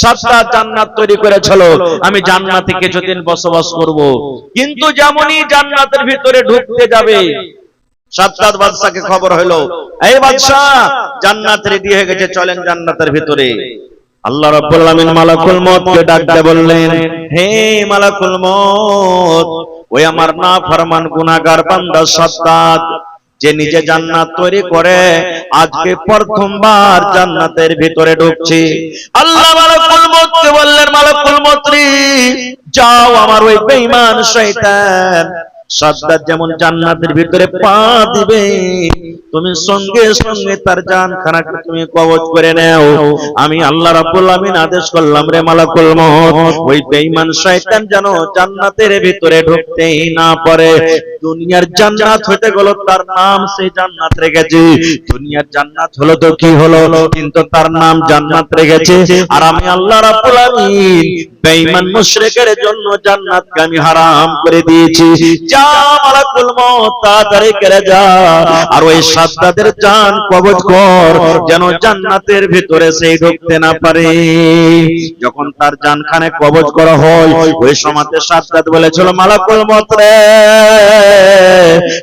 সাতটা জান্নাত তৈরি করেছিল, আমি জান্নাতে কিছুদিন বসবাস করব। কিন্তু যেমনই জান্নাতের ভিতরে ঢুকতে যাবে, সাতটা বাদশাকে খবর হলো, এই বাদশা, জান্নাত রেডি হয়ে গেছে, চলেন জান্নাতের ভিতরে। আল্লাহ রাব্বুল আলামিন মালাকুল মউতকে ডাক দিয়ে বললেন, হে মালাকুল মউত, ওই আমার নাফরমান গুনাহগার বান্দা সাদ্দাত, যে নিজে জান্নাত তৈরি করে আজকে প্রথমবার জান্নাতের ভিতরে ঢুকছে। আল্লাহ মালাকুল মউতকে বললেন, মালাকুল মউত রে, যাও আমার ওই বেঈমান শয়তান সাদ্দাত যেমন জান্নাতের ভিতরে পা দিবে, তুমি সঙ্গে সঙ্গে তার জানখানাকে তুমি কবজ করে নাও। আমি আল্লাহ রাব্বুল আমিন আদেশ করলাম, রে মালাকুল মউত, ওই বেঈমান শয়তান যেন জান্নাতের ভিতরে ঢুকতেই না পারে। দুনিয়ার জান্নাত হতে গেল, তার নাম সেই জান্নাত রেখেছে। দুনিয়ার জান্নাত হলো তো কি হলো, কিন্তু তার নাম জান্নাত রেখেছে। আর আমি আল্লাহ রাব্বুল আমিন বেঈমান মুশরিকের জন্য জান্নাতকে আমি হারাম করে দিয়েছি। যা মালাকুল মউত, তাড়াতাড়ি করে যা, আর ওই সাদ্দাতের জান কবজ কর, যেন জান্নাতের ভিতরে সে ঢুকতে না পারে। যখন তার জানখানে কবজ করা হয়, ওই সময়তে সাদ্দাত বলেছিল, মালাকুল মউত রে,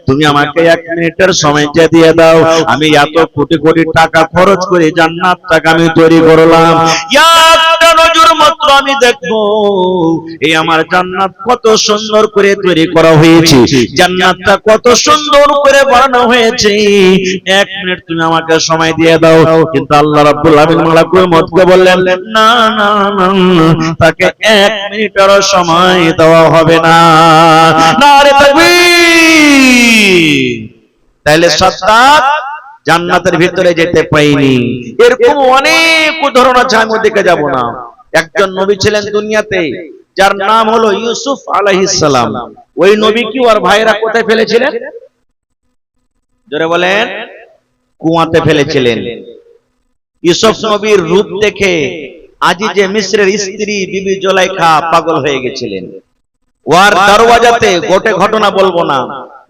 তুমি আমাকে 1 মিনিটের সময় দিয়ে দাও, আমি এত কোটি কোটি টাকা খরচ করে জান্নাতটাকে আমি তৈরি করলাম, একটা নজর মাত্র আমি দেখবো এই আমার জান্নাত কত সুন্দর করে তৈরি করা হয়েছে, জান্নাতটা কত সুন্দর করে বানানো হয়েছে। 1 মিনিট তুমি আমাকে সময় দিয়ে দাও। কিন্তু আল্লাহ রাব্বুল আমিন মালাকুল মউতকে বললেন, না না না, তাকে 1 মিনিটেরও সময় দেওয়া হবে না। নারে তাকবীর! তাহলে সাদ্দাত জান্নাতের ভিতরে যেতে পাইনি। এরকম অনেক উদাহরণ আছে, আমি ওদিকে যাব না। একজন নবী ছিলেন দুনিয়াতে, যার নাম হলো ইউসুফ আলাইহিস সালাম। ওই নবী কি ওর ভাইরা কোথায় ফেলেছিলেন? জোরে বলেন। কুয়াতে ফেলেছিলেন। ইউসুফ নবীর রূপ দেখে আজিজে মিসরের স্ত্রী বিবি জুলাইখা পাগল হয়ে গেছিলেন। ওয়ার দরওয়াজাতে গোটে ঘটনা বলবো না,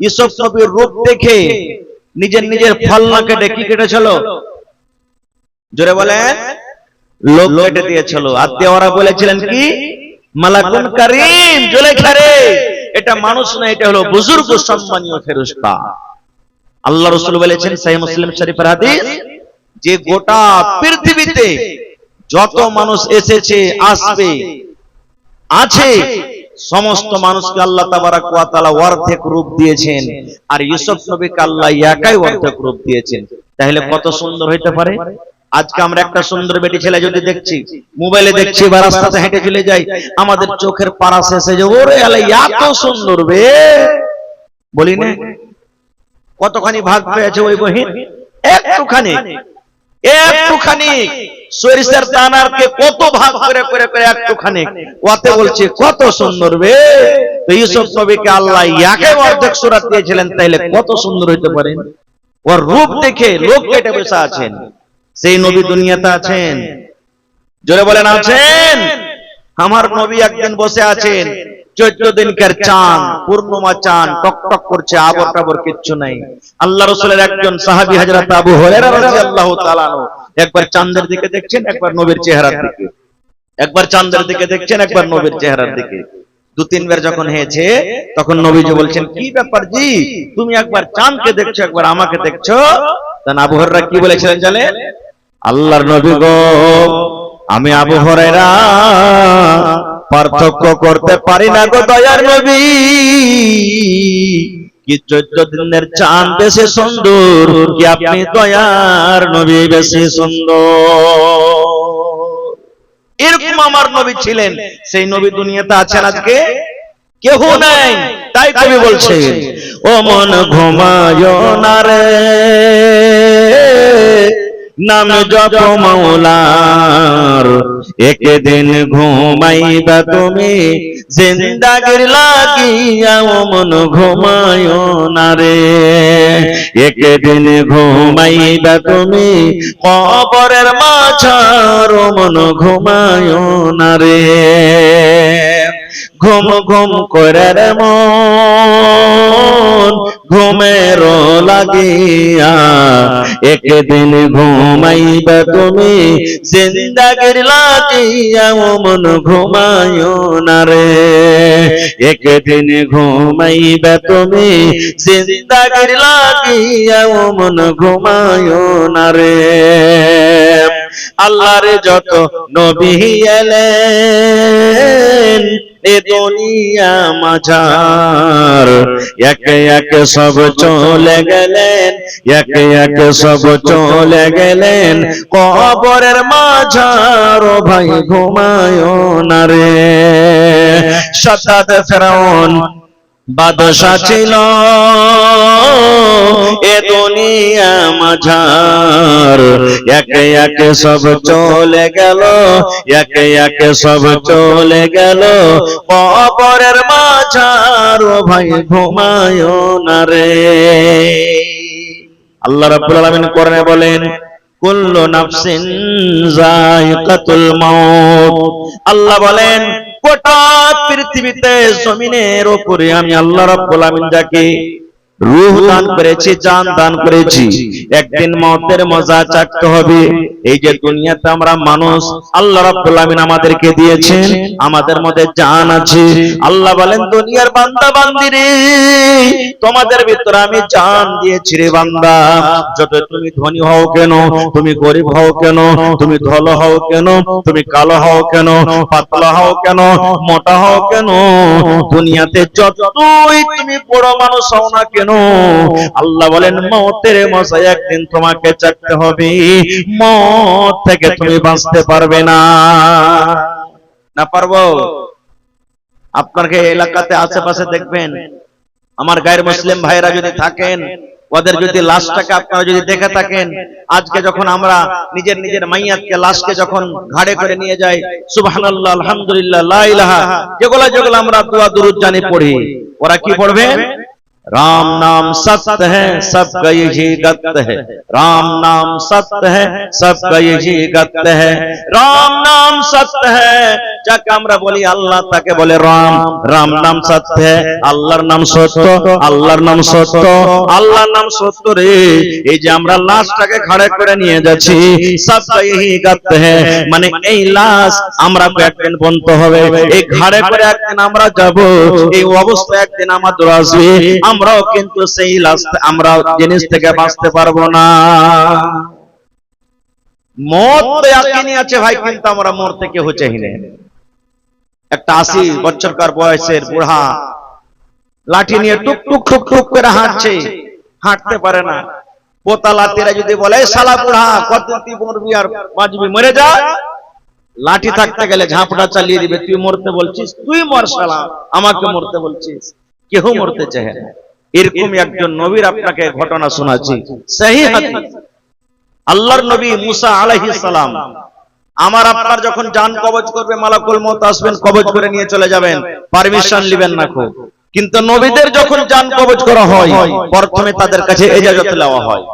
ইউসুফ নবীর রূপ দেখে নিজের ফলনা কেটে কি কেটেছিল? জোরে বলেন। লোক কেটে দিয়েছিল। আর দেওয়ারা বলেছিলেন কি? মালাকুন কারীম, জুলাইখা রে, এটা মানুষ না, এটা হলো বুজুর্গ সম্মানীয় ফেরেশতা। আল্লাহ রাসূল বলেছেন, সহিহ মুসলিম শরীফের হাদিস, যে গোটা পৃথিবীতে যত মানুষ এসেছে, আসবে, আছে, সমস্ত মানুষকে আল্লাহ তাবারাক ওয়া তাআলা অর্ধেক রূপ দিয়েছেন, আর ইউসুফ নবীকে আল্লাহ একাই অর্ধেক রূপ দিয়েছেন। তাহলে কত সুন্দর হইতে পারে? আজকে আমরা একটা সুন্দর বেটি ছেলে যদি দেখছি, মোবাইলে দেখছি বা রাস্তাতে হেঁটে চলে যাই, আমাদের চোখের পাড়া শেষে যে ওরে আল্লাহ এত সুন্দর বে, বলি না? কতখানি ভাগ পেয়েছে ওই বহিন? একটুখানি সরিষার দানারকে কত ভাগ করে করে করে একটুখানি, ওতে বলছে কত সুন্দর বে। তো ইউসুফ নবীকে আল্লাহ একাই অর্ধেক সূরত দিয়েছিলেন, তাইলে কত সুন্দর হইতে পারেন? ওর রূপ দেখে লোক কেটে বসে আছেন। সেই নবী দুনিয়াতে আছেন? জোরে বলেন, আছেন? আমার নবী একদিন বসে আছেন, 14 দিনকার চাঁদ, পূর্ণিমা চাঁদ টকটক করছে, আবর টাবর কিচ্ছু নাই। আল্লাহ রাসূলের একজন সাহাবী হযরত আবু হুরায়রা রাদিয়াল্লাহু তাআলা আনহু একবার চাঁদের দিকে দেখছেন, একবার নবীর চেহারার দিকে, একবার চাঁদের দিকে দেখছেন, একবার নবীর চেহারার দিকে। 2-3 বার যখন হয়েছে, তখন নবীজি বলছেন, কি ব্যাপার জি, তুমি একবার চাঁদকে দেখছো, একবার আমাকে দেখছো? তখন আবু হুরায়রা কি বলেছিলেন জানেন? আল্লাহর নবী গো, আমি আবু হুরায়রা পার্থক্য করতে পারি না গো দয়ার নবী, কি 14 দিনের চাঁদ বেশি সুন্দর, কি আপনি দয়ার নবী বেশি সুন্দর। এরকম আমার নবী ছিলেন। সেই নবী দুনিয়াতে আছেন আজকে? কেউ নাই। তাই কবি বলছেন, ও মন ঘুমায় না রে, নাম জপ মাওলার, একদিন ঘুমাইবা তুমি জিন্দাগির লাগিয়া, ও মন ঘুমায় না রে, একদিন ঘুমাইবা তুমি কবরের মাঝার, ও মন ঘুমায় না রে। ঘুম ঘুম করে রে মন, ঘুমের লাগিয়া, একদিন ঘুমাইবে তুমি জিন্দাগির লাগিয়া, ও মন ঘুমায়ো না রে। একদিন ঘুমাইবে তুমি জিন্দাগির লাগিয়া, ও মন ঘুমায়ো না রে। আল্লাহর যত নবী এলেন এ দুনিয়া মাঝার, একে একে সব চলে গেলেন, একে একে সব চলে গেলেন কবরের মাঝার। ও ভাই ঘুমায়ো না রে। সাদ্দাত ফেরাউন বাদশা ছিল এ দুনিয়া মাঝার, একে একে সব চলে গেল, একে একে সব চলে গেল কবরের মাঝার। ও ভাই ঘুমায়ো না রে। আল্লাহ রাব্বুল আলামিন কোরআনে বলেন, কুল্লু নাফসিন যায়িকাতুল মাউত। আল্লাহ বলেন গোটা পৃথিবীতে জমিনের উপরে আমি আল্লাহ রাব্বুল আলামিন যাকে রূহ দান করেছি, জান দান করেছি, একদিন মওতের মজা চাকতে হবে। এই যে দুনিয়াতে আমরা মানুষ, আল্লাহ রাব্বুল আলামিন আমাদেরকে দিয়েছেন, আমাদের মধ্যে জান আছে। আল্লাহ বলেন দুনিয়ার বান্দা বান্দিরে, তোমাদের ভিতরে আমি জান দিয়েছি রে বান্দা। যত তুমি ধনী হও কেন, তুমি গরিব হও কেন, তুমি ধল হও কেন, তুমি কালো হও কেন, পাতলা হও কেন, মোটা হও কেন, দুনিয়াতে যতই তুমি বড় মানুষ হও না কেন, আল্লাহ বলেন মওতের মজা একদিন তোমাকে চাকতে হবে। মওত থেকে তুমি বাঁচতে পারবে না। না পারবো? আপনাকে এলাকাতে আশেপাশে দেখবেন, আমার গায়ের মুসলিম ভাইরা যদি থাকেন, ওদের যদি লাশটাকে আপনারা যদি দেখে থাকেন, আজকে যখন আমরা নিজের নিজের মাইয়াতকে লাশকে যখন ঘাড়ে করে নিয়ে যাই, সুবহানাল্লাহ, আলহামদুলিল্লাহ, লা ইলাহা, যেগুলো যেগুলো আমরা দোয়া দুরূদ জানি পড়ি, ওরা কি পড়বে? राम नाम सत्य है सबका यही गत्य है, राम नाम सत्य है सबका यही गत्य है, राम नाम सत्य है। যাকে আমরা বলি আল্লাহ, তাকে বলে রাম। রাম নাম সত্য, আল্লাহর নাম সত্য, আল্লাহর নাম সত্য, আল্লাহর নাম সত্য রে। এই যে আমরা লাশটাকে ঘাড়ে করে নিয়ে যাচ্ছি, সবকা यही गत्य है, মানে এই লাশ আমরা একদিন বলতে হবে, এই ঘাড়ে করে একদিন আমরা যাব, এই অবস্থা একদিন আমাদের আসবে। আমরাও কিন্তু সেই লাশ, আমরা জিনিস থেকে বাঁচতে পারবো না। মত তো ইয়াকিনি আছে ভাই, কিন্তু আমরা মরতে কেউ চাই না। একটা 80 বছরকার বয়সের বুড়া লাঠি নিয়ে টুক টুক টুক টুক করে হাঁটছে, হাঁটতে পারে না। পোতা লাতিরা যদি বলে শালা বুড়া কতদিন তুই মরবি আর বাঁচবি, মরে যা, লাঠি থাকতে গেলে ঝাঁপটা চালিয়ে দিবে। তুই মরতে বলছিস, তুই মর শালা, আমাকে মরতে বলছিস। কেউ মরতে চায় না। এরকম একজন নবীর আপনাকে ঘটনা শোনাচ্ছি, সহিহ হাদিস। আল্লাহর নবী মুসা আলাইহিস সালাম, আমার আপনার যখন জান কবজ করবে, মালাকুল মউত আসবেন, কবজ করে নিয়ে চলে যাবেন, পারমিশন নেবেন না খুব। কিন্তু নবীদের যখন জান কবজ করা হয়, প্রথমে তাদের কাছে ইজাজত নেওয়া হয়।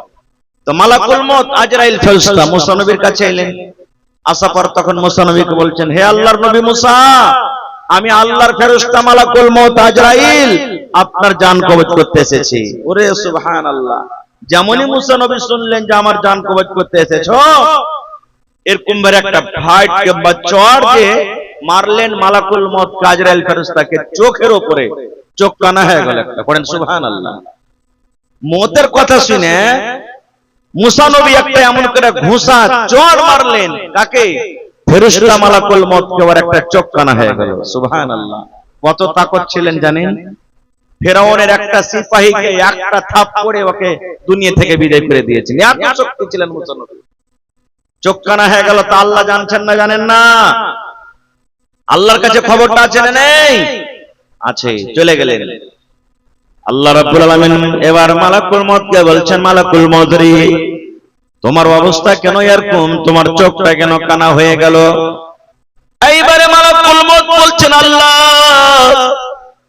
তো মালাকুল মউত আজরাইল ফেরেশতা মুসা নবীর কাছে এলেন। আসার পর তখন মুসা নবীকে বলছেন, হে আল্লাহর নবী মুসা, আমি আল্লাহর ফেরেশতা মালাকুল মউত আজরাইল আপনার জান কবজ করতে এসেছি। ওরে সুবহানাল্লাহ! যেমনই মুসা নবী শুনলেন যে আমার জান কবজ করতে এসেছো, এরকম ভাবে একটা ফাইট কিংবা চড় দিয়ে মারলেন মালাকুল মউত আজরাইল ফেরেশতাকে, চোখের উপরে চোখ কানা হয়ে গেল একটা। পড়েন সুবহানাল্লাহ। মউতের কথা শুনে মুসা নবী একটা এমন করে ঘুষা চড় মারলেন, কাকে? ফেরেশতা মালাকুল মউতকে, ওর একটা চোখ কানা হয়ে গেল। সুবহানাল্লাহ! কত তাকত ছিলেন জানেন? ফেরাউনের একটা সিপাহীকে একটা থাপ্পড়ে ওকে দুনিয়া থেকে বিদায় করে দিয়েছেন। এত শক্তি ছিলেন মুসা নবী। চোখ কানা হয়ে গেল, তা আল্লাহ জানছেন না জানেন না? আল্লাহর কাছে খবরটা আছে না নেই? আছে। চলে গেলেন। আল্লাহ রাব্বুল আলামিন এবার মালাকুল মউতকে বলছেন, মালাকুল মউত রে, তোমার অবস্থা কেন এরকম? তোমার চোখটা কেন কানা হয়ে গেল? এইবারে মালাকুল মউত বলছেন, আল্লাহ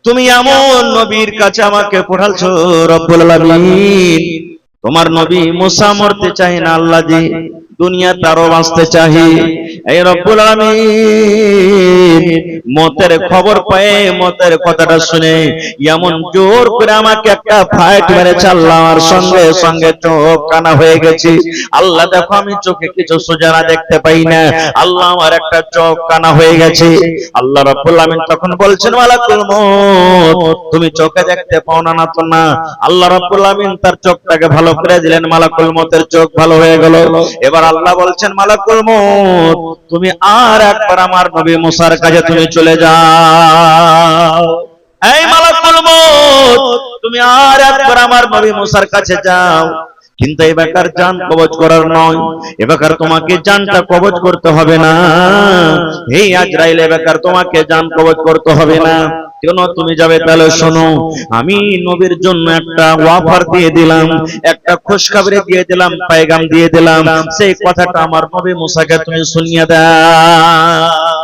তুমি এমন নবীর কাছে আমাকে পড়ালছো রব্বুল আলামিন, তোমার নবী মুসা মরতে চায় না আল্লাহ জি, দুনিয়াতে আরো বাঁচতে চাই। এই রব্বুল আলামিন মতের খবর পেয়ে, মতের কথাটা শুনে এমন জোর করে আমাকে একটা ফাইট মেরেছে আল্লাহ, আমার সঙ্গে সঙ্গে চোখ কানা হয়ে গেছে। আল্লাহ দেখো আমি চোখে কিছু সোজা না দেখতে পাই না, আল্লাহ আমার একটা চোখ কানা হয়ে গেছে। আল্লাহ রাব্বুল আলামিন তখন বলছেন মালাকুল মউত তুমি চোখে দেখতে পাও না, না তো না। আল্লাহ রাব্বুল আলামিন তার চোখটাকে ভালো করে দিলেন, মালাকুল মউতের চোখ ভালো হয়ে গেল। এবার আল্লাহ বলছেন মালাকুল মউত তুমি আর একবার আমার নবী মুসার কাছে তুমি চলে যাও। এই মালাকুল মউত তুমি আর একবার আমার নবী মুসার কাছে যাও। কিন্তু এই বেকার জান কবজ করার নয়, এ বেকার তোমাকে জানটা কবজ করতে হবে না। এই আজরাইল এ বেকার তোমাকে জান কবজ করতে হবে না। কেন তুমি যাবে? তাহলে শোনো, আমি নবীর জন্য একটা ওয়াফার দিয়ে দিলাম, একটা খুশখবরি দিয়ে দিলাম, পেগাম দিয়ে দিলাম। সেই কথাটা আমার নবী মুসাকে তুমি শুনিয়ে দাও।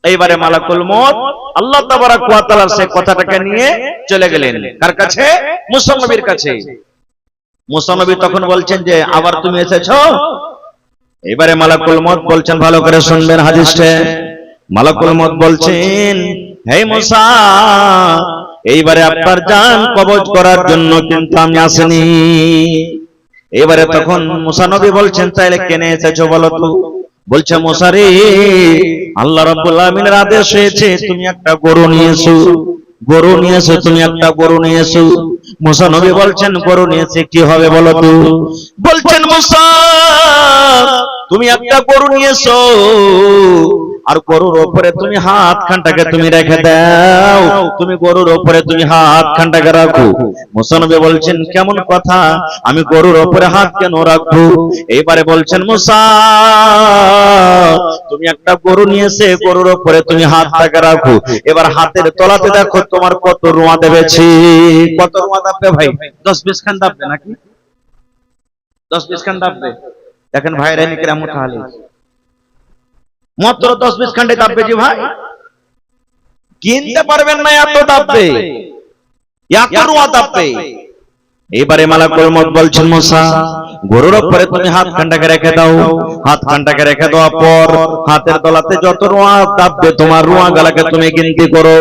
এইবারে মালাকুল মউত আল্লাহ তাবারাক ওয়া তাআলা সেই কথাটাকে নিয়ে চলে গেলেন কার কাছে? মুসা নবীর কাছে। মুসা নবী তখন বলছেন যে আবার তুমি এসেছো? এবারে মালাকুল মউত বলছেন, ভালো করে শুনবেন হাদিসটা। মালাকুল মউত বলছেন, হে মুসা এইবারে আপনার জান কবজ করার জন্য কিন্তু আমি আসিনি। এবারে তখন মুসা নবী বলছেন তাইলে কেন এসেছো বলো তো? বলছে মুসা রে, আল্লাহ রাব্বুল আলামিনের আদেশ হয়েছে তুমি একটা গরু নিয়ে এসো, গরু নিয়ে এসো, তুমি একটা গরু নিয়ে এসো। মুসা নবী বলছেন গরু নিয়ে এসে কি হবে বলো তো? বলছেন মুসা তুমি একটা গরু নিয়ে এসো, আর গরুর উপরে তুমি হাত খানটাকে তুমি রেখে দাও, তুমি গরুর উপরে তুমি হাত খানটাকে রাখো। মুসা নবী বলছেন কেমন কথা, আমি গরুর উপরে হাত কেন রাখবো? এইবারে বলছেন মুসা তুমি একটা গরু নিয়ে এসে গরুর উপরে তুমি হাতটাকে রাখো। এবার হাতের তলাতে দেখো তোমার কত রোঁয়া দেবেছি। কত রোঁয়া দাববে ভাই? 10-20 খান দাববে নাকি? 10-20 খান দাববে। দেখেন ভাইরা নিকরাম উঠালে মাত্র 10-20 খান্ডে দাববে জি ভাই, কিনতে পারবেন না এত দাববে, এত রোঁয়া দাববে। এবারে মালাকুল মউত বলছেন মুসা গরুর উপরে তুমি হাত খানটাকে রেখে দাও। হাত খানটাকে রেখে দেওয়ার পর হাতের তলাতে যত রোঁয়া দাববে তোমার রোঁয়া গালাকে তুমি গিনতি করো।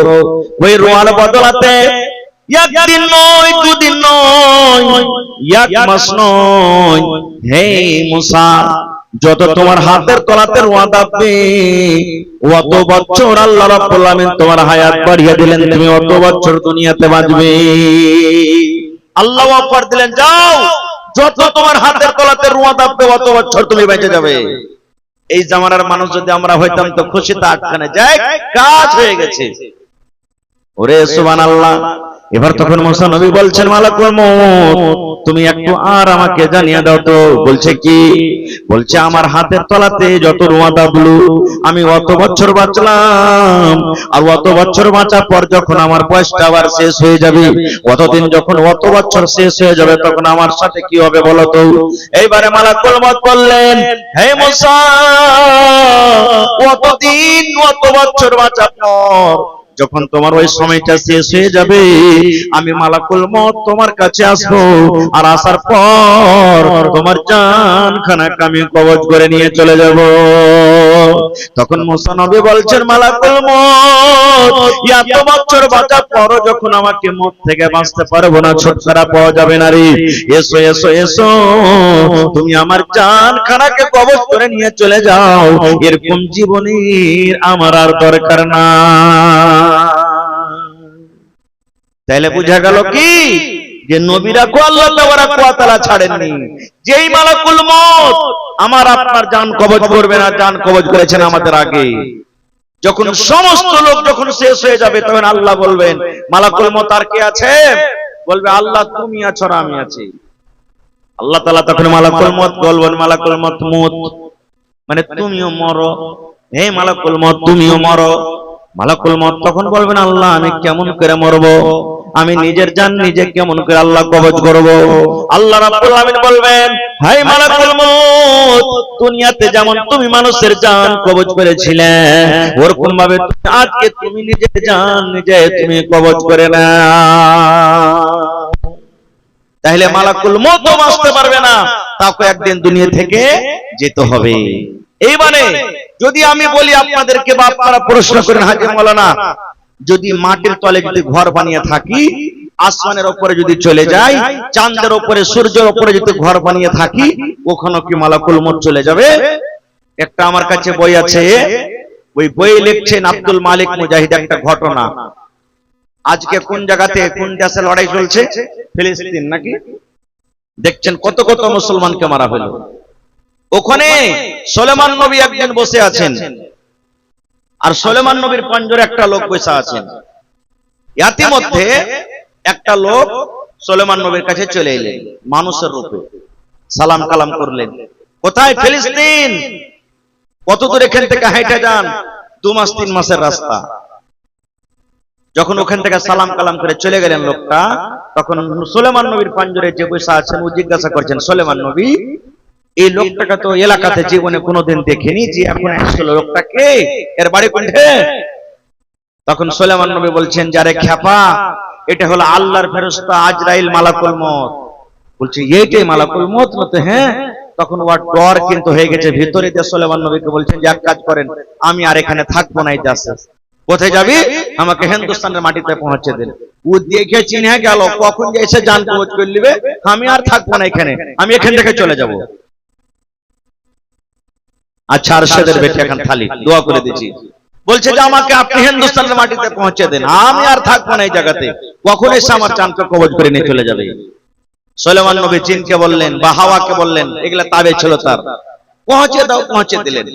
ওই রোঁয়ার বদলাতে একদিন নয়, দুদিন নয়, এক মাস নয়, হে মুসা যত তোমার হাতের তলাতে রোঁয়া দাববে অত বছর আল্লাহ রাব্বুল আলামিন তোমার হায়াত বাড়িয়ে দিলেন, তুমি অত বছর দুনিয়াতে বাঁচবে। আল্লাহ আকবার দিলেন, যাও যত তোমার হাতের তলাতে রোঁয়া দাববে অত বছর তুমি বেঁচে যাবে। এই জামানার মানুষ যদি আমরা হইতাম তো খুশিতে আটখানে যায়, কাজ হয়ে গেছে। ওরে সুবহানাল্লাহ। এবার তখন মুসা নবী বলছেন মালাকুল মউত তুমি একটু আর আমাকে জানিয়ে দাও তো। বলছে কি? বলছে আমার হাতের তলাতে যত রোঁয়া দাবলো আমি অত বছর বাঁচলাম, আর অত বছর বাঁচার পর যখন আমার বয়সটা আবার শেষ হয়ে যাবে, অতদিন যখন অত বছর শেষ হয়ে যাবে তখন আমার সাথে কি হবে বলো তো? এইবারে মালাকুল মউত বললেন, হে মুসা অতদিন অত বছর বাঁচার পর যখন তোমার ওই সময়টা শেষ হয়ে যাবে আমি মালাকুল মউত তোমার কাছে আসবো, আর আসার পর তোমার জানখানাকে আমি কবজ করে নিয়ে চলে যাব। তখন মুসা নবী বলছেন মালাকুল মউত এত বছর বাঁচার পরও যখন আমাকে মউত থেকে বাঁচতে পারবো না, ছুটকারা পাওয়া যাবে না রে, এসো এসো এসো তুমি আমার জানখানাকে কবজ করে নিয়ে চলে যাও। এরকম জীবনের আমার আর দরকার না। তাইলে বুঝা গেল কি যে নবীরা কো আল্লাহ তাবারাক ওয়া তাআলা ছাড়েননি। যেই মালাকুল মউত আমার আপনার জান কবজ করবে না, জান কবজ করেছেন আমাদের আগে। যখন সমস্ত লোক যখন শেষ হয়ে যাবে তখন আল্লাহ বলবেন মালাকুল মউত আর কে আছে? বলবে আল্লাহ তুমি আছো আর আমি আছি। আল্লাহ তাআলা তখন মালাকুল মউত বলবেন মালাকুল মউত মানে তুমিও মরো, হে মালাকুল মউত তুমিও মরো। মালাকুল মউত তখন বলবেন আল্লাহ আমি কেমন করে মরবো, আমি নিজের জান নিজে কেমন করে আল্লাহ কবজ করব? আল্লাহ রাব্বুল আলামিন বলবেন হে মালাকুল মউত দুনিয়াতে যেমন তুমি মানুষের জান কবজ করেছিলে ওরকম ভাবে আজকে তুমি নিজের জান নিজে তুমি কবজ করে নাও। তাহলে মালাকুল মউত বাঁচতে পারবে না, তাকে একদিন দুনিয়া থেকে যেতে হবে। এইবারে যদি আমি বলি আপনাদেরকে বা আপনারা প্রশ্ন করেন, হাজী মাওলানা যদি মাটির তলে যদি ঘর বানিয়ে থাকি, আসমানের উপরে যদি চলে যাই, চাঁদের উপরে সূর্যের উপরে যদি ঘর বানিয়ে থাকি, ওখানে কি মালাকুল মউত চলে যাবে? একটা আমার কাছে বই আছে, ওই বই লিখছেন আব্দুল মালিক মুজাহিদ একটা ঘটনা। আজকে কোন জায়গাতে কোন দেশে লড়াই চলছে? ফিলিস্তিন নাকি? দেখছেন কত কত মুসলমানকে মারা হলো। ওখানে সুলেমান নবী একদিন বসে আছেন, আর সুলেমান নবীর পঞ্জরে একটা লোক বসে আছেন। ইতিমধ্যে একটা লোক সুলেমান নবীর কাছে চলে এলেন মানুষের রূপে, সালাম কালাম করলেন। কোথায়? ফিলিস্তিন। কত দূর এখান থেকে হেঁটে যান? 2 মাস 3 মাসের রাস্তা। যখন ওখান থেকে সালাম কালাম করে চলে গেলেন লোকটা, তখন সুলেমান নবীর পঞ্জরে যে বসে আছেন ও জিজ্ঞাসা করছেন, সুলেমান নবী এই লোকটাকে তো এলাকাতে জীবনে কোনোদিন দেখিনি, যে এখন আসলে লোকটা কে, এর বাড়ি কোথায়? তখন সুলেমান নবী বলছেন, যারে খ্যাপা, এটা হলো আল্লাহর ফেরেশতা আজরাইল মালাকুল মউত। বলছে এইটাই মালাকুল মউত মতে? হ্যাঁ। তখন ওর ডর কিন্তু হয়ে গেছে ভিতরে দিয়ে সুলেমান নবীকে বলছেন যে এক কাজ করেন, আমি আর এখানে থাকবো না এই দেশে। কোথায় যাবি? আমাকে হিন্দুস্তানের মাটিতে পৌঁছে দিন। ও দেখে চিনে গেল কখন যে এসে জান কবজ করে নিবে, আমি আর থাকবো না এখানে, আমি এখান থেকে চলে যাব। আচ্ছা, আরশেদের বেটি এখন খালি দোয়া করে দিচ্ছি, বলছে যে আমাকে আপনি হিন্দুস্তানের মাটিতে পৌঁছে দেন, আমি আর থাকবো না এই জায়গাতে, কখন এসে আমার চাঁদকে কবজ করে নিয়ে চলে যাবে। সুলেমান নবী জিনকে বললেন বা হাওয়াকে বললেন, এগুলা তাবে ছিল তার, পৌঁছে দাও, পৌঁছে দিলেন।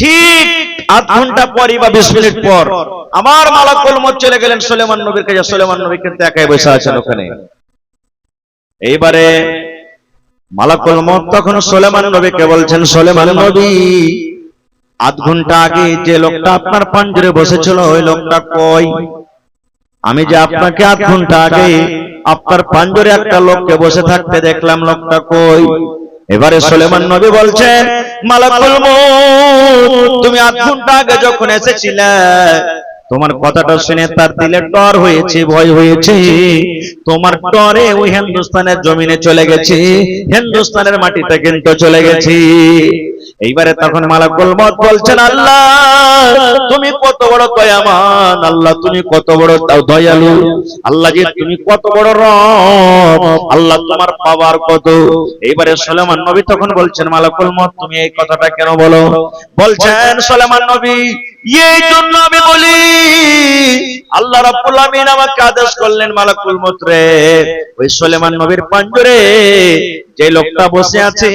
ঠিক 8 ঘন্টা পর বা 20 মিনিট পর আমার মালাকুল মউত চলে গেলেন সুলেমান নবীর কাছে। সুলেমান নবী কিন্তু একাই বসে আছেন ওখানে। এইবারে মালাকুল মউত তখন সুলেমান নবীকে বলছেন, সুলেমান নবী 8 ঘন্টা আগে যে লোকটা আপনার পঞ্জরে বসেছিল ওই লোকটা কই? আমি যে আপনাকে 8 ঘন্টা আগে আপনার পঞ্জরে একটা লোককে বসে থাকতে দেখলাম, লোকটা কই? এবারে সুলেমান নবী বলছেন, মালাকুল মউত তুমি 8 ঘন্টা আগে যখন এসেছিলে, তোমার কথাটা শুনে তার দিলে ডর হয়েছে, ভয় হয়েছে। তোমার ডরে ওই হিন্দুস্তানের জমিনে চলে গেছে, হিন্দুস্তানের মাটিতে কিন্তু চলে গেছি। এইবারে তখন মালাকুল মউত বলছেন, আল্লাহ তুমি কত বড় দয়াবান, আল্লাহ তুমি কত বড় দয়ালু, আল্লাহ যে তুমি কত বড় রব, আল্লাহ তোমার পাওয়ার কত। এইবারে সুলেমান নবী তখন বলছেন, মালাকুল মউত তুমি এই কথাটা কেন বলো? বলছেন সুলেমান নবী, এই জন্য আমি বলি, আল্লাহ রাব্বুল আমিন আমাকে আদেশ করলেন, মালাকুল মউত রে, ওই সুলেমান নবীর পঞ্জরে যে লোকটা বসে আছে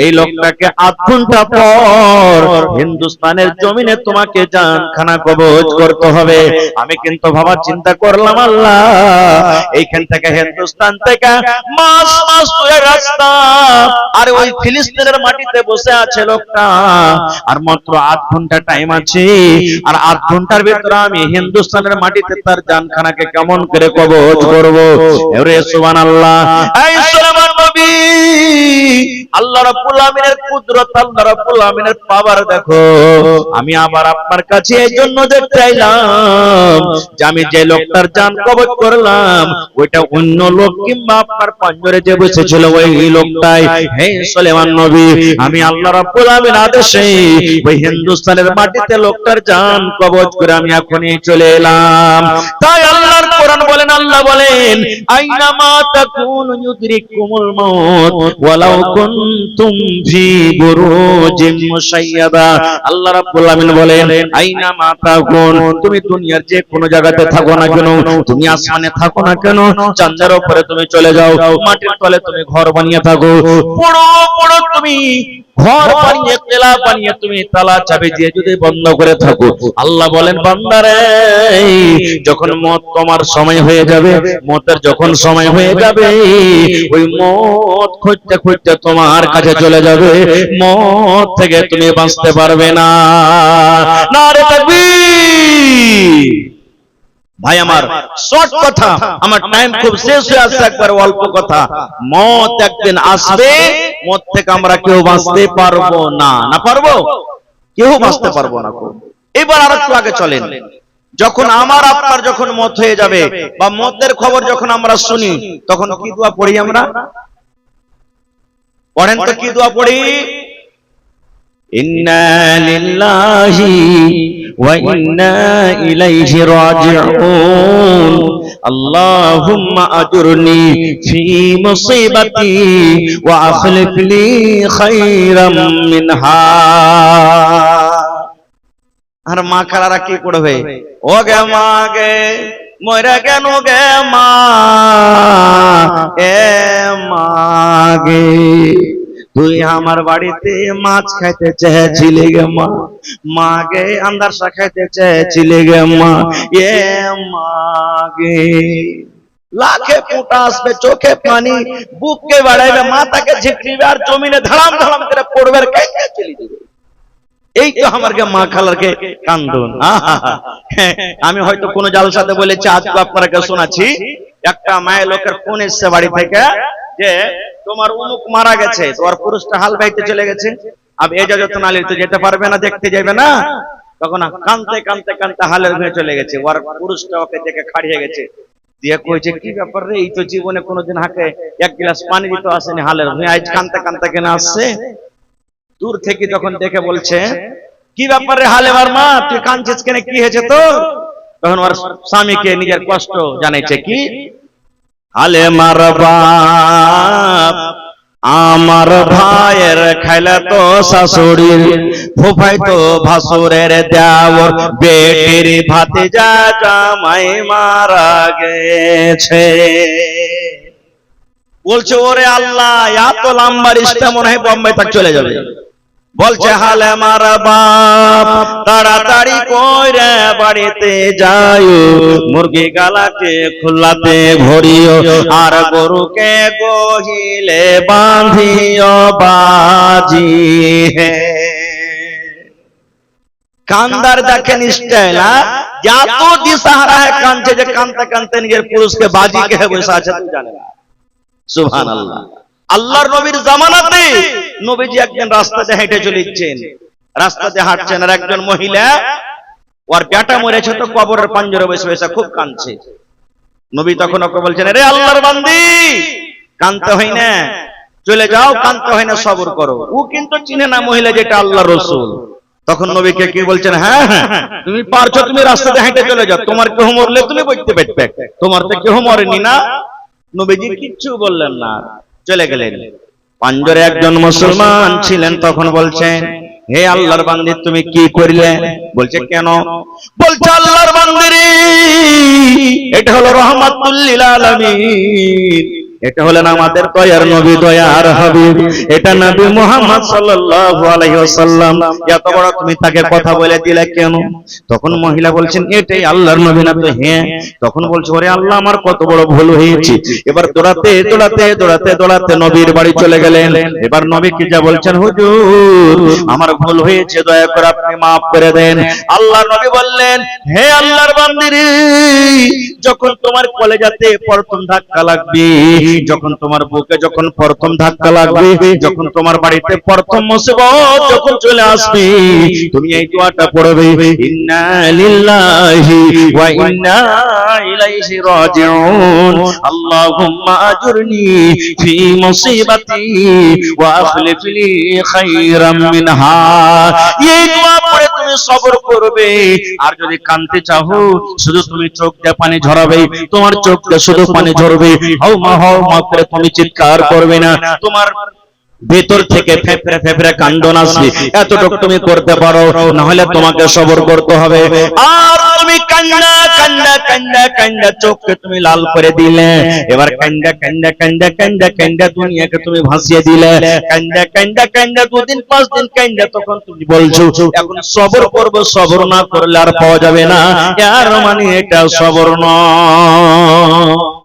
এই লোকটাকে 8 ঘন্টা পর হিন্দুস্তানের জমিনে তোমাকে জানখানা কবজ করতে হবে। আমি কিন্তু ভাবা চিন্তা করলাম, আল্লাহ এইখান থেকে হিন্দুস্তান থেকে মাস মাস দূরে রাস্তা, আর ওই ফিলিস্তিনের মাটিতে বসে আছে লোকটা, আর মাত্র 8 ঘন্টা টাইম আছে, আর 8 ঘন্টার ভিতরে আমি হিন্দুস্তানের মাটিতে তার জানখানাকে কেমন করে কবজ করব? এরে সুবহানাল্লাহ। এই সুলেমান নবী, আল্লাহ রাব্বুল আমিনের কুদরত, আল্লাহ রাব্বুল আমিনের পাওয়ার দেখো। আমি আবার আপনার কাছে এই জন্য দেখতে আইলাম যে আমি যে লোকটার জান কবজ করলাম ওইটা অন্য লোক, কিংবা আপনার পঞ্জরে যে বসেছিল ওই লোকটাই। হে সুলেমান নবী, আমি আল্লাহ রাব্বুল আমিন আদেশে ওই হিন্দুস্তানের মাটিতে লোকটার জান কবজ করে আমি এখনই চলে এলাম। তাই আল্লাহর কোরআন বলেন, আল্লাহ বলেন, আইনামা তাকুনু ইউদরিকুমুল মাউত ওয়ালাউ কুনতুম ফি বুরুজিম মুশাইয়াদা। আল্লাহ রাব্বুল আমিন বলেন, আইনামা তাকুন, তুমি দুনিয়ার যে কোনো জায়গাতে থাকো না কেন, তুমি আসমানে থাকো না কেন, চাঁদের উপরে তুমি চলে যাও, মাটির তলে তুমি ঘর বানিয়ে থাকো, বড় বড় তুমি ঘর বানিয়ে তেলা বানিয়ে তুমি তালা চাবি দিয়ে যদি বন্ধ করে থাকো, আল্লাহ বলেন, বান্দারে যখন মত তোমার সময় হয়ে যাবে, মতের যখন সময় হয়ে যাবে, ওই মত খুঁজতে খুঁজতে তোমার কাছে চলে যাবে, মত থেকে তুমি বাঁচতে পারবে না। নারে তাকবীর। ভাই আমার শর্ট কথা, আমার টাইম খুব শেষ হয়ে আসছে, একবার অল্প কথা। মত একদিন আসবে, মত থেকে আমরা কেউ বাঁচতে পারবো না। না পারবো? কেউ বাঁচতে পারবো না। এবার আর একটু আগে চলেন। যখন আমার আপনার যখন মত হয়ে যাবে বা মতের খবর যখন আমরা শুনি, তখন কি দোয়া পড়ি আমরা? পড়েন তো, কি দোয়া পড়ি? ইন্না লিল্লাহি ওয়া ইন্না ইলাইহি রাজিউন, আল্লাহুম্মা আজুরনি ফি মুসিবাতি ওয়া আখলিফ লি খায়রাম মিনহা। আর মা খালারা কি পড়বে? ও গে মা গে মরে কেন গে মা, এ মা গে তুই আমার বাড়িতে মাছ খাইতে চেয়েছিলি গে মা, মা গে আন্দারসা খাইতে চেয়েছিলি গে মা, এ মা গে। লাখে ফুটা আসবে, চোখে পানি, বুককে বাড়াইবে, মাথাকে ঝিকড়িবে, আর জমিনে ধারাম ধারাম করে পড়বে, আর কাইতে চলে যাবে। এই তো আমার মা খালারকে কান্দন। আমি হয়তো কোন জালসাতে বলেছি, আজকে আপনাকে শোনাচ্ছি, একটা মায়ের লোকের ফোন এসছে বাড়ি থেকে যে তোমার অমুক মারা গেছে, তোমার পুরুষটা হাল বাইতে চলে গেছে, আবার এজাজত না নিলে তো যেতে পারবে না, দেখতে যাবে না। তখন কানতে কানতে কানতে হালের ঘুরে চলে গেছে, ওর পুরুষটা ওকে দেখে খাড়িয়ে গেছে, দিয়ে কইছে কি ব্যাপার রে, এই তো জীবনে কোনোদিন হাকে এক গ্লাস পানি দিতে আসেনি হালের ঘুরে, আজ কানতে কানতে কেন আসছে? দূর থেকে যখন দেখে বলছে কি ব্যাপারে হালেমার মা তুই কাঁদছিস কেন, কি হয়েছে তো? তখন ওর স্বামীকে নিজের কষ্ট জানাইছে, কি হালেমার বাপ আমার ভাইয়ের খাইলা তো শাশুড়ির, ফুফাই তো ভাসুরের দেওর, বেটির ভাতিজা জামাই মারা গেছে। বলছে ওরে আল্লাহ, এত লম্বা রিস্তা মনে হয় বোম্বাই তক চলে যাবে। বলছে হালেমার বাপ তাড়াতাড়ি কইরে বাড়িতে যাইও, মুরগি গালাকে খুল্লাতে ভরিও, আর গরুকে গহিলে বাঁধিও বাজি হে। কান্দার দেখেন স্টাইল, এত দিশাহারা কাঁদছে যে কাঁদতে কাঁদতে নিজের পুরুষকে বাজি কে বসে আছে, তুই জানে না। সুবহানাল্লাহ। আল্লাহর নবীর জামানাতে নবীজি একদিন রাস্তাতে হেঁটে চলেছেন, রাস্তাতে হাঁটছেন, আর একজন মহিলা ওর বেটা মরেছে তো কবরের পাঞ্জরে বসে বসে খুব কাঁদছে। নবী তখন ওকে বলছেন, রে আল্লাহর বান্দি, কাঁদতে হয় না, চলে যাও, কাঁদতে হয় না, সবর করো। ও কিন্তু চিনে না মহিলা যেটা আল্লাহর রাসূল। তখন নবীকে কি বলছেন, হ্যাঁ হ্যাঁ তুমি পারছো, তুমি রাস্তাতে হেঁটে চলে যাও, তোমার কেউ মরলে তুমি বইতে পারবে, তোমার তো কেউ মরেনি না। নবীজি কিচ্ছু বললেন না, চলে গেলেন। পাঞ্জরে একজন মুসলমান ছিলেন, তখন বলছেন, হে আল্লাহর বান্দি তুমি কি করলে? বলছে কেন? বলছে আল্লাহর বান্দি রে, এটা হলো রাহমাতুল লিল আলামিন, এটা হলেন আমাদের দয়ার নবী, দয়ার হাবিব, এটা নবী মুহাম্মদ সাল্লাল্লাহু আলাইহি ওয়াসাল্লাম, এত বড় তুমি তাকে কথা বলে দিলে কেন? তখন মহিলা বলছেন, এটাই আল্লাহর নবী না তো? হ্যাঁ। তখন বলছে, ওরে আল্লাহ, আমার কত বড় ভুল হয়েছে। এবার দৌড়াতে দৌড়াতে দৌড়াতে দৌড়াতে নবীর বাড়ি চলে গেলেন। এবার নবী কি যা বলছেন, হুজুর আমার ভুল হয়েছে, দয়া করে আপনি maaf করে দেন। আল্লাহ নবী বললেন, হে আল্লাহর বান্দি রে, যখন তোমার কলেজাতে প্রথম ধাক্কা লাগবে, যখন তোমার বুকে যখন প্রথম ধাক্কা লাগবে, যখন তোমার বাড়িতে প্রথম মুসিবত যখন চলে আসবে, তুমি এই দোয়াটা পড়বে, ইন্না লিল্লাহি ওয়া ইন্না ইলাইহি রাজিউন, আল্লাহুম্মা আজুরনি ফি মুসিবাতি ওয়া আখলিফ লি খায়রাম মিনহা। এই দোয়া পড়ে তুমি সবর করবে। আর যদি কাঁদতে চাও, শুধু তুমি চোখ দিয়ে পানি ঝরাবে, তোমার চোখ দিয়ে শুধু পানি ঝরবে, হাও মা করে তুমি চিৎকার করবে না, তোমার ভেতর থেকে ফেফড়ে ফেফড়ে কান্দন আসবে, এতটুকু তুমি করতে পারো, না হলে তোমাকে সবর করতে হবে। আর তুমি কান্না কান্না কান্না কান্না চোখকে তুমি লাল করে দিলে, এবার কান্না কান্না কান্না কান্না কান্না দুনিয়াকে তুমি ভাসিয়ে দিলে, কান্না কান্না কান্না 2 দিন 5 দিন কান্না, তখন তুমি বলছো এখন সবর করব, সবর না করলে আর পাওয়া যাবে না, আর মানে এটা সবর নয়।